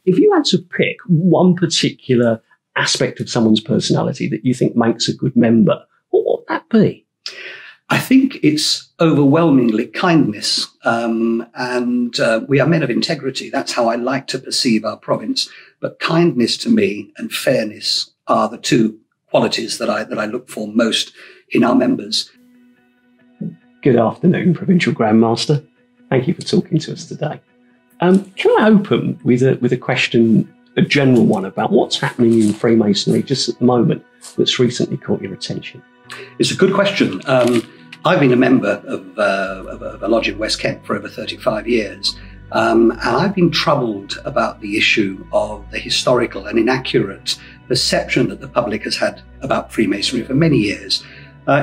If you had to pick one particular aspect of someone's personality that you think makes a good member, what would that be? I think it's overwhelmingly kindness, and we are men of integrity. That's how I like to perceive our province. But kindness to me and fairness are the two qualities that I look for most in our members. Good afternoon, Provincial Grandmaster. Thank you for talking to us today. Can I open with a question, a general one, about what's happening in Freemasonry just at the moment that's recently caught your attention? It's a good question. I've been a member of a lodge in West Kent for over 35 years, and I've been troubled about the issue of the historical and inaccurate perception that the public has had about Freemasonry for many years.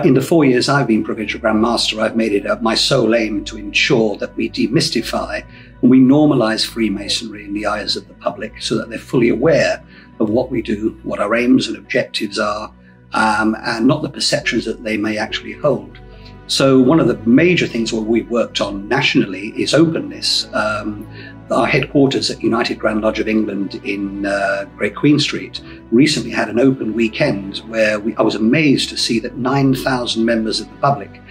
In the 4 years I've been Provincial Grand Master, I've made it my sole aim to ensure that we demystify and we normalise Freemasonry in the eyes of the public so that they're fully aware of what we do, what our aims and objectives are, and not the perceptions that they may actually hold. So one of the major things what we've worked on nationally is openness. Our headquarters at United Grand Lodge of England in Great Queen Street recently had an open weekend where I was amazed to see that 9,000 members of the public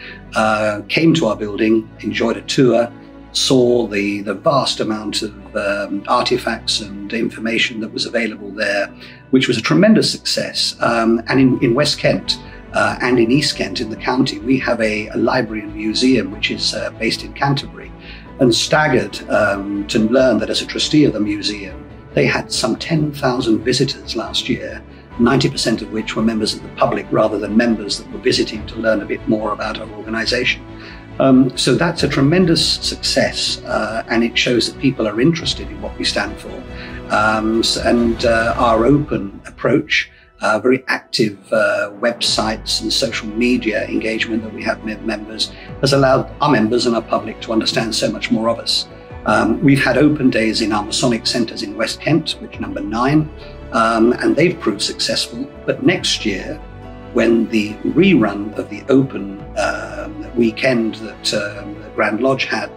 came to our building, enjoyed a tour, saw the vast amount of artifacts and information that was available there, which was a tremendous success. And in West Kent and in East Kent in the county, we have a library and museum which is based in Canterbury. And staggered to learn that as a trustee of the museum, they had some 10,000 visitors last year, 90% of which were members of the public rather than members that were visiting to learn a bit more about our organisation. So that's a tremendous success, and it shows that people are interested in what we stand for. And our open approach, very active websites and social media engagement that we have with members has allowed our members and our public to understand so much more of us. We've had open days in our Masonic centres in West Kent, which number 9, and they've proved successful. But next year, when the rerun of the open weekend that Grand Lodge had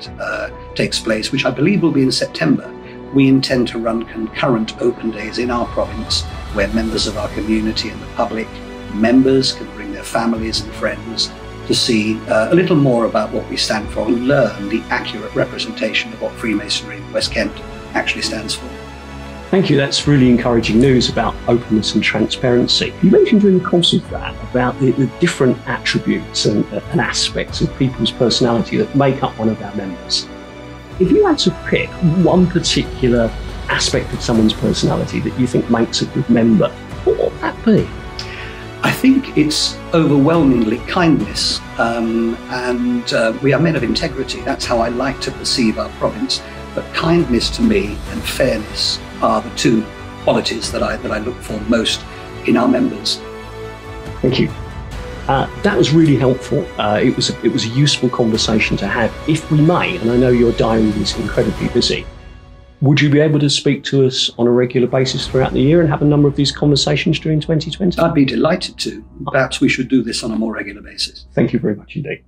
takes place, which I believe will be in September, we intend to run concurrent open days in our province where members of our community and the public, members can bring their families and friends to see a little more about what we stand for and learn the accurate representation of what Freemasonry in West Kent actually stands for. Thank you. That's really encouraging news about openness and transparency. You mentioned during the course of that about the different attributes and aspects of people's personality that make up one of our members. If you had to pick one particular aspect of someone's personality that you think makes a good member, what would that be? I think it's overwhelmingly kindness, and we are men of integrity. That's how I like to perceive our province. But kindness to me and fairness are the two qualities that I look for most in our members. Thank you. That was really helpful. It was a useful conversation to have. If we may, and I know your diary is incredibly busy, would you be able to speak to us on a regular basis throughout the year and have a number of these conversations during 2020? I'd be delighted to. Perhaps we should do this on a more regular basis. Thank you very much indeed.